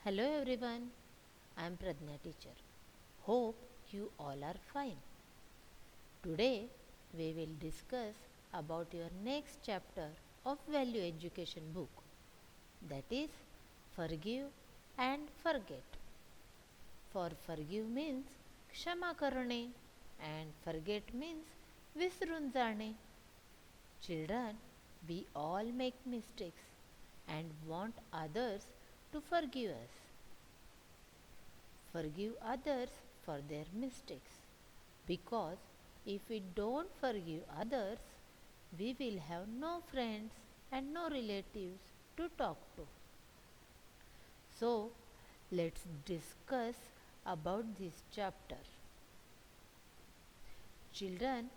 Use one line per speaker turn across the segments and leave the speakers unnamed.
Hello everyone, I am Pradnya teacher. Hope you all are fine. Today we will discuss about your next chapter of value education book, that is Forgive and Forget. For forgive means क्षमा करणे and forget means विसरून जाणे. Children, we all make mistakes and want others to forgive us. Forgive others for their mistakes, because if we don't forgive others, we will have no friends and no relatives to talk to. So, let's discuss about this chapter. Children,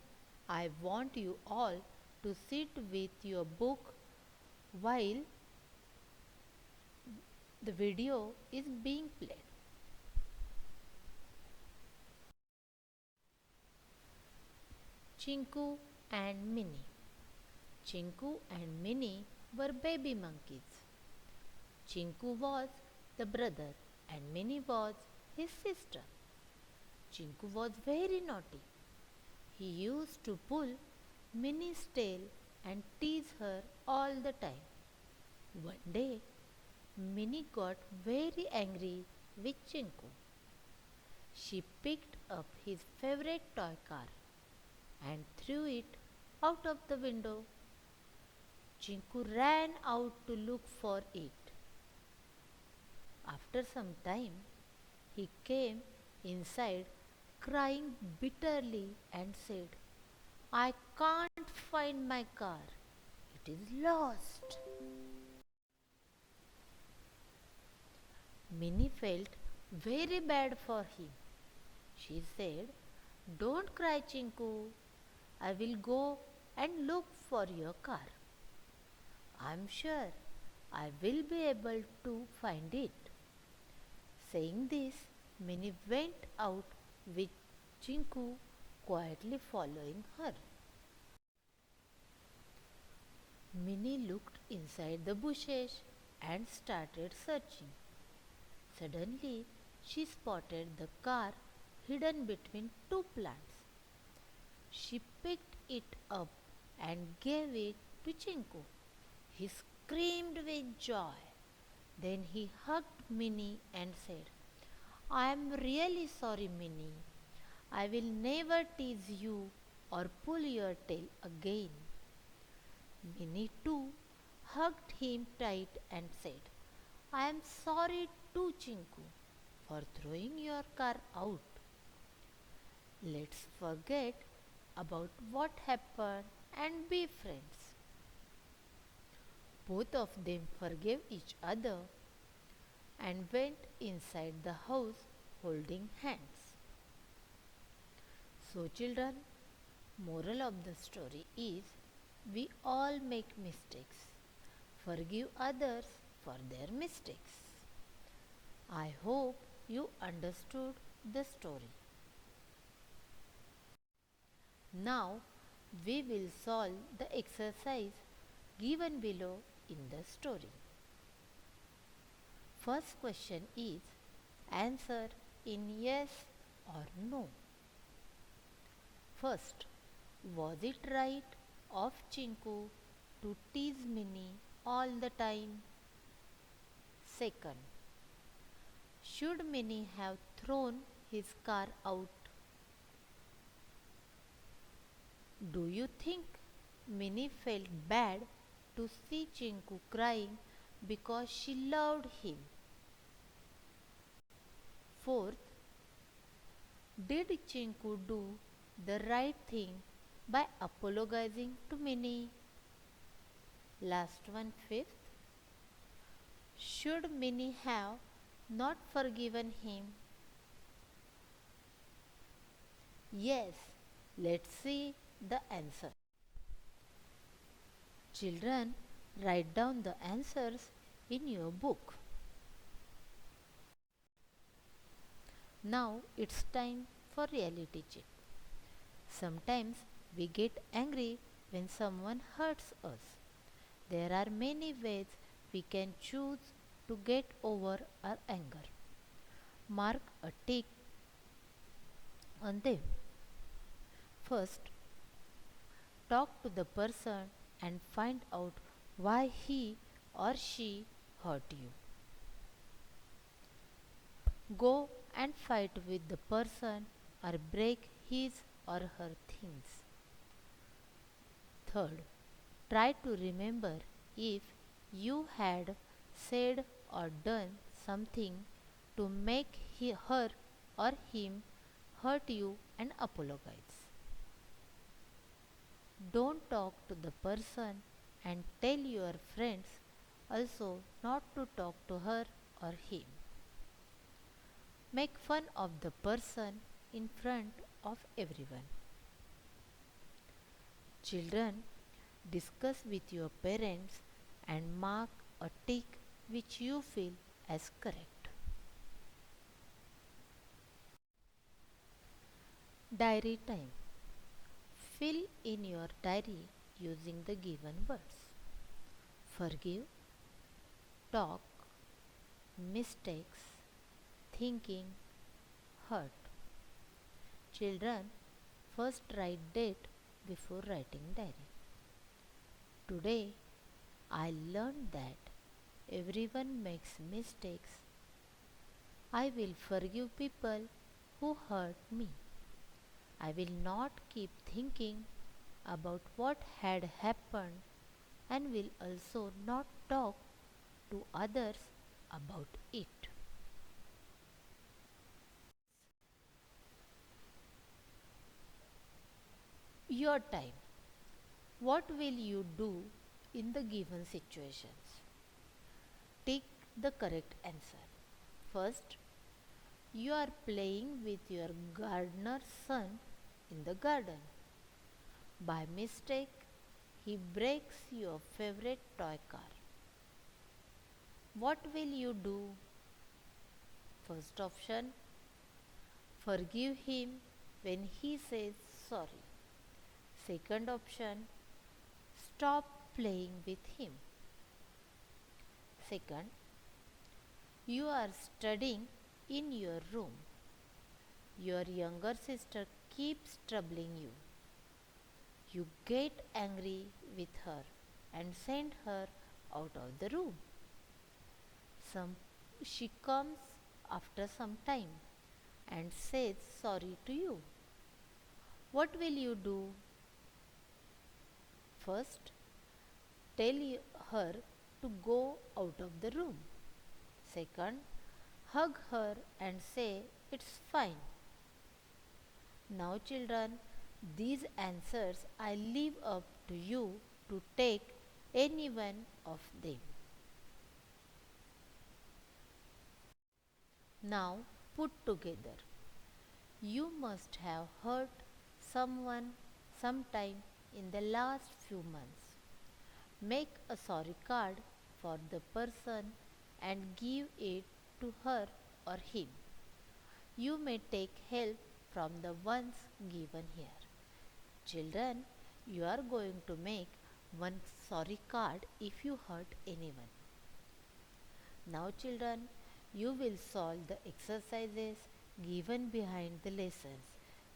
I want you all to sit with your book while the video is being played. Chinku and Minnie. Chinku and Minnie were baby monkeys. Chinku was the brother and Minnie was his sister. Chinku was very naughty. He used to pull Minnie's tail and tease her all the time. One day, Minnie got very angry with Chinku. She picked up his favorite toy car and threw it out of the window. Chinku ran out to look for it. After some time, he came inside crying bitterly and said, I can't find my car. It is lost. Minnie felt very bad for him. She said, Don't cry, Chinku. I will go and look for your car. I am sure I will be able to find it. Saying this, Minnie went out with Chinku quietly following her. Minnie looked inside the bushes and started searching. Suddenly, she spotted the car hidden between two plants. She picked it up and gave it to Chinku. He screamed with joy. Then he hugged Minnie and said, I am really sorry, Minnie. I will never tease you or pull your tail again. Minnie too hugged him tight and said, I am sorry too, Chinku, for throwing your car out. Let's forget about what happened and be friends. Both of them forgave each other and went inside the house holding hands. So, children, moral of the story is we all make mistakes. Forgive others for their mistakes. I hope you understood the story. Now we will solve the exercise given below in the story. First question is answer in yes or no. First, was it right of Chinku to tease Minnie all the time? Second, should Minnie have thrown his car out? Do you think Minnie felt bad to see Chinku crying because she loved him? Fourth, did Chinku do the right thing by apologizing to Minnie? Last one, fifth. Should Minnie have not forgiven him? Yes, let's see the answer. Children, write down the answers in your book. Now it's time for reality check. Sometimes we get angry when someone hurts us. There are many ways we can choose to get over our anger. Mark a tick on them. First, talk to the person and find out why he or she hurt you. Go and fight with the person or break his or her things. Third, try to remember if you had said or done something to make her or him hurt you and apologize. Don't talk to the person and tell your friends also not to talk to her or him. Make fun of the person in front of everyone. Children, discuss with your parents and mark a tick which you feel as correct. Diary time. Fill in your diary using the given words. Forgive, talk, mistakes, thinking, hurt. Children, first write date before writing diary. Today, I learned that everyone makes mistakes. I will forgive people who hurt me. I will not keep thinking about what had happened and will also not talk to others about it. Your time. What will you do in the given situations? Take the correct answer. First, you are playing with your gardener's son in the garden. By mistake, he breaks your favorite toy car. What will you do? First option, forgive him when he says sorry. Second option, stop playing with him. Second, you are studying in your room. Your younger sister keeps troubling you. You get angry with her and send her out of the room. She comes after some time and says sorry to you. What will you do? First, tell her to go out of the room. Second, hug her and say it's fine. Now, children, these answers I leave up to you to take any one of them. Now, put together. You must have hurt someone sometime in the last few months. Make a sorry card for the person and give it to her or him. You may take help from the ones given here. Children, you are going to make one sorry card if you hurt anyone. Now, children, you will solve the exercises given behind the lessons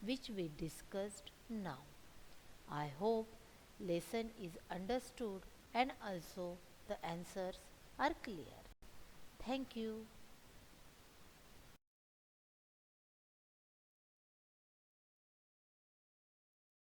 which we discussed now. I hope lesson is understood and also the answers are clear. Thank you.